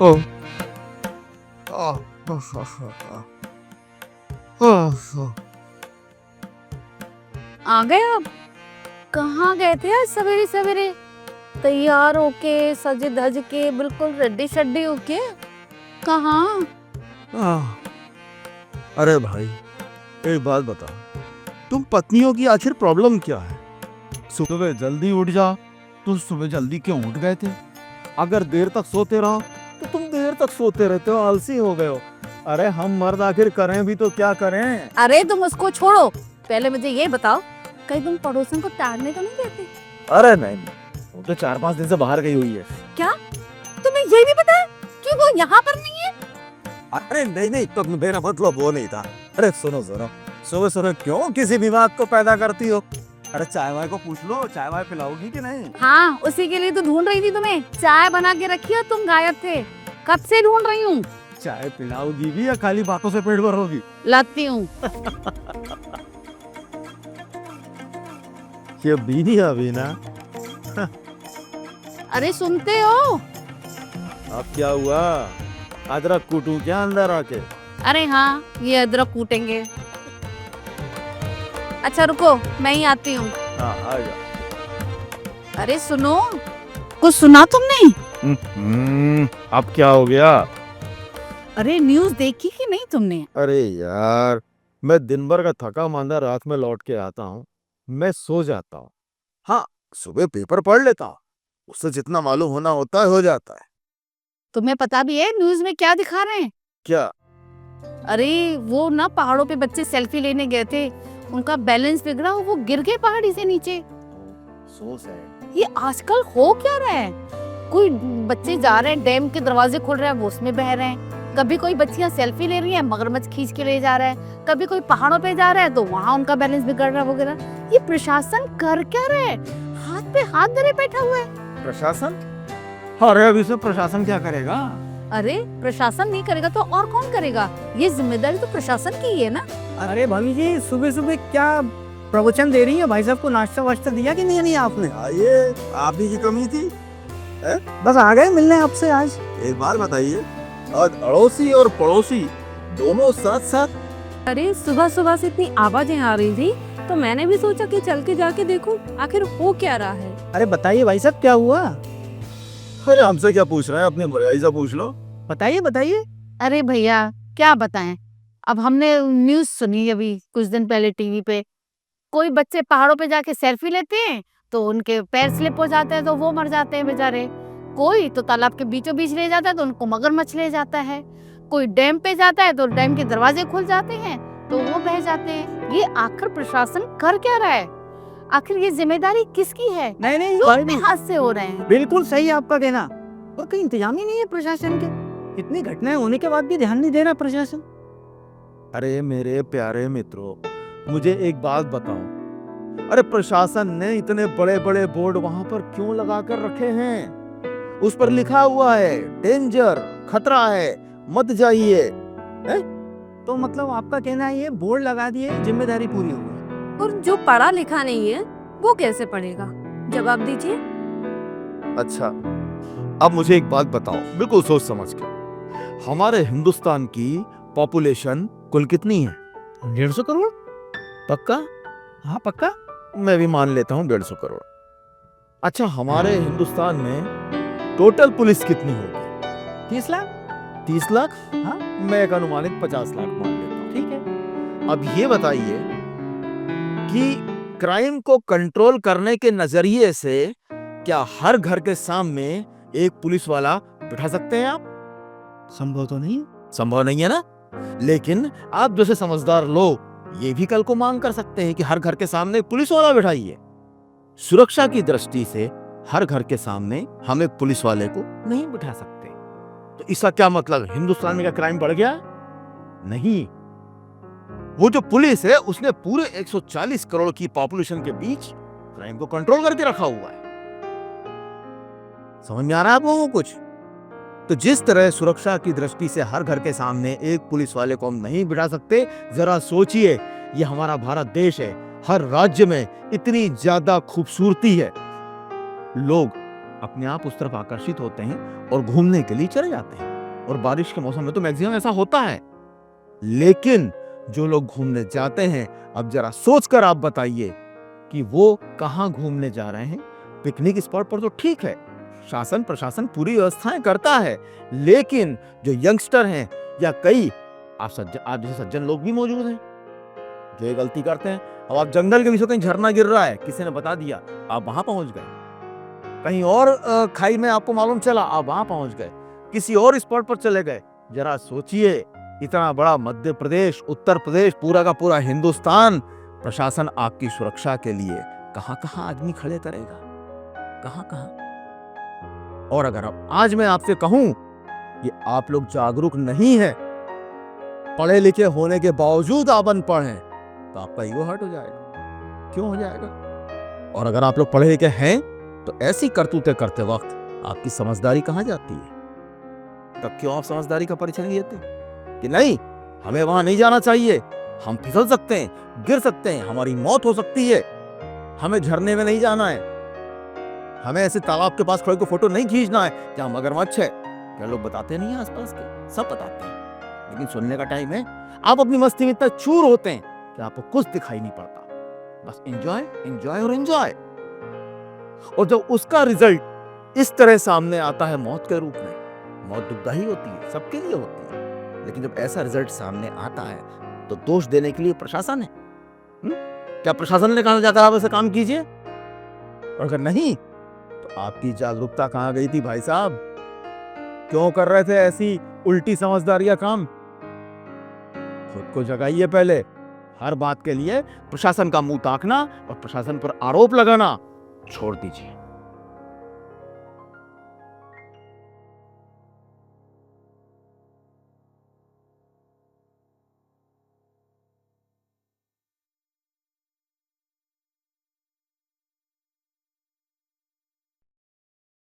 ओह, आह, आह, आह, आह, आह। आ गए आप? कहाँ गए थे आज सवेरे सवेरे? तैयार होके सज धज के बिल्कुल रेडी शेडी होके कहाँ? आह, अरे भाई, एक बात बता, तुम पत्नियों की आखिर प्रॉब्लम क्या है? सुबह जल्दी उठ जा। तुम सुबह जल्दी क्यों उठ गए थे? अगर देर तक सोते रहो तो तुम देर तक सोते रहते हो, आलसी हो गए हो। अरे हम मर्द आखिर करें भी तो क्या करें? अरे तुम उसको छोड़ो, पहले मुझे ये बताओ, कहीं तुम पड़ोसन को ताड़ने तो नहीं कहते? अरे नहीं, वो तो 4-5 दिन से बाहर गई हुई है। क्या तुम्हें ये भी पता है कि वो यहाँ पर नहीं है? अरे नहीं, तो मेरा मतलब वो नहीं था। अरे सुनो, सुबह सुबह क्यों किसी विवाद को पैदा करती हो? अरे चाय वाय को पूछ लो, चाय वाय पिलाओगी कि नहीं? हाँ, उसी के लिए तो ढूंढ रही थी तुम्हें। चाय बना के रखी है, तुम गायब थे। कब से ढूंढ रही हूँ। चाय पिलाओगी भी या खाली बातों से पेट भरोगी? लाती हूँ। ये बीनी अभी ना। अरे सुनते हो? अब क्या हुआ? अदरक कूटूं क्या अंदर आके? अरे हाँ, ये अदरक कूटेंगे। अच्छा रुको, मैं ही आती हूँ। हाँ, आ जा। अरे सुनो, कुछ सुना तुमने? अब क्या हो गया? अरे न्यूज़ देखी कि नहीं तुमने? अरे यार, मैं दिन भर का थका मांदा रात में लौट के आता हूँ, मैं सो जाता हूँ। हाँ, सुबह पेपर पढ़ लेता हूँ, उससे जितना मालूम होना होता है हो जाता है। तुम्हें पता भी है न्यूज़ में क्या दिखा रहे हैं? क्या? अरे वो ना पहाड़ों पे बच्चे सेल्फी लेने गए थे, उनका बैलेंस बिगड़ा, वो गिर गए पहाड़ी से नीचे। So sad. ये आजकल हो क्या रहा है? कोई बच्चे जा रहे हैं, डैम के दरवाजे खुल रहे हैं, वो उसमें बह रहे हैं। कभी कोई बच्चियां सेल्फी ले रही हैं, मगरमच्छ खींच के ले जा रहा है। कभी कोई पहाड़ों पे जा रहा है तो वहां उनका बैलेंस बिगड़ रहा है वगैरह। ये प्रशासन कर क्या रहा है? हाथ पे हाथ धरे बैठा हुआ है। प्रशासन? अरे अब इसमें प्रशासन क्या करेगा? अरे प्रशासन नहीं करेगा तो और कौन करेगा? ये जिम्मेदारी तो प्रशासन की ही है ना। अरे भाभी जी, सुबह सुबह क्या प्रवचन दे रही है? भाई साहब को नाश्ता वाश्ता दिया कि नहीं आपने? ये आप ही की कमी थी। बस आ गए मिलने आपसे आज। एक बार बताइए, और अड़ोसी और पड़ोसी दोनों साथ साथ? अरे सुबह सुबह से इतनी आवाजें आ रही थी तो मैंने भी सोचा कि चल के जाके देखूं आखिर हो क्या रहा है। अरे बताइए भाई साहब, क्या हुआ? अरे हमसे क्या पूछ रहे हैं, अपने भरजाई से पूछ लो। बताइए बताइए। अरे भैया क्या बताएं, अब हमने न्यूज़ सुनी अभी कुछ दिन पहले टीवी पे। कोई बच्चे पहाड़ों पे जाके सेल्फी लेते हैं तो उनके पैर स्लिप हो जाते हैं तो वो मर जाते हैं बेचारे। कोई तो तालाब के बीचों बीच ले जाता है तो उनको मगरमच्छ ले जाता है। कोई डैम पे जाता है तो डैम के दरवाजे खुल जाते हैं तो वो बह जाते हैं। ये आखिर प्रशासन कर क्या रहा है? आखिर ये जिम्मेदारी किसकी है? नहीं क्यों भाई, अपने हाथ से हो रहे हैं? बिल्कुल सही आपका कहना। और कोई इंतजाम ही नहीं है प्रशासन के। इतनी घटनाएं होने के बाद भी ध्यान नहीं दे रहा प्रशासन। अरे मेरे प्यारे मित्रों, मुझे एक बात बताओ, अरे प्रशासन ने इतने बड़े बड़े बोर्ड वहां पर क्यों लगा कर रखे हैं? उस पर लिखा हुआ है डेंजर, खतरा है, मत जाइए। तो मतलब आपका कहना है ये बोर्ड लगा दिए, जिम्मेदारी पूरी हो गई। और जो पढ़ा लिखा नहीं है वो कैसे पढ़ेगा? जवाब दीजिए। अच्छा, अब मुझे एक बात बताओ, बिल्कुल सोच समझ के, हमारे हिंदुस्तान की पॉपुलेशन कुल कितनी है? 150 करोड़? पक्का? हाँ पक्का। मैं भी मान लेता हूँ 150 करोड़। अच्छा, हमारे हिंदुस्तान में टोटल पुलिस कितनी होगी? 30 लाख? 30 लाख? हाँ मैं एक अनुमानित 50 लाख मान लेता हूँ। ठीक है। अब ये बताइए कि क्राइम को कंट्रोल करने के नजरिए से क्या हर घर के सामने एक पुलिस वाला बिठा सकते हैं आप? संभव तो नहीं है। संभव नहीं है ना। लेकिन आप जैसे समझदार लोग ये भी कल को मांग कर सकते हैं कि हर घर के सामने एक पुलिस वाला बिठाइए। सुरक्षा की दृष्टि से हर घर के सामने हम एक पुलिस वाले को नहीं बिठा सकते, तो इसका क्या मतलब? हिंदुस्तान में क्या क्राइम बढ़ गया? नहीं, वो जो पुलिस है उसने पूरे 140 करोड़ की पॉपुलेशन के बीच क्राइम को कंट्रोल करके रखा हुआ है। समझ में आ रहा है आप लोगों को कुछ? तो जिस तरह सुरक्षा की दृष्टि से हर घर के सामने एक पुलिस वाले को हम नहीं बिठा सकते, जरा सोचिए, ये हमारा भारत देश है, हर राज्य में इतनी ज्यादा खूबसूरती है, लोग अपने आप उस तरफ आकर्षित होते हैं और घूमने के लिए चले जाते हैं। और बारिश के मौसम में तो मैक्सिमम ऐसा होता है। लेकिन जो लोग घूमने जाते हैं, अब जरा सोचकर आप बताइए कि वो कहाँ घूमने जा रहे हैं। पिकनिक स्पॉट पर तो ठीक है, शासन प्रशासन पूरी व्यवस्थाएं करता है, लेकिन जो यंगस्टर हैं या कई आप जैसे सज्जन लोग भी मौजूद हैं जो ये गलती करते हैं। अब आप जंगल के बीच में कहीं झरना गिर रहा है, किसी ने बता दिया, आप वहां पहुंच गए। कहीं और खाई में आपको मालूम चला, आप वहां पहुंच गए, किसी और स्पॉट पर चले गए। जरा सोचिए, इतना बड़ा मध्य प्रदेश, उत्तर प्रदेश, पूरा का पूरा हिंदुस्तान, प्रशासन आपकी सुरक्षा के लिए कहां कहां आदमी खड़े करेगा, कहां कहां। और अगर अब आज मैं आपसे कहूं कि आप लोग जागरूक नहीं है, पढ़े लिखे होने के बावजूद आप अनपढ़ हैं, तो आपका ईगो हर्ट हो जाएगा। क्यों हो जाएगा? और अगर आप लोग पढ़े लिखे हैं तो ऐसी करतूतें करते वक्त आपकी समझदारी कहां जाती है? तब क्यों आप समझदारी का परिचय नहीं देते कि नहीं, हमें वहां नहीं जाना चाहिए, हम फिसल सकते हैं, गिर सकते हैं, हमारी मौत हो सकती है, हमें झरने में नहीं जाना है, हमें ऐसे तालाब के पास खड़े को फोटो नहीं खींचना है जहां मगरमच्छ है। क्या लोग बताते नहीं है आसपास के? सब बताते हैं, लेकिन सुनने का टाइम है। आप अपनी मस्ती में इतना चूर होते हैं कि आपको कुछ दिखाई नहीं पड़ता, बस एंजॉय एंजॉय और एंजॉय। और जब उसका रिजल्ट इस तरह सामने आता है मौत के रूप में, मौत दुखदाई होती है, सबके लिए होती है, लेकिन जब ऐसा रिजल्ट सामने आता है तो दोष देने के लिए प्रशासन है। क्या प्रशासन ने कहा जाकर आप ऐसा काम कीजिए? और अगर नहीं तो आपकी जागरूकता कहां गई थी भाई साहब? क्यों कर रहे थे ऐसी उल्टी समझदारियां काम? खुद को जगाइए पहले। हर बात के लिए प्रशासन का मुंह ताकना और प्रशासन पर आरोप लगाना छोड़ दीजिए।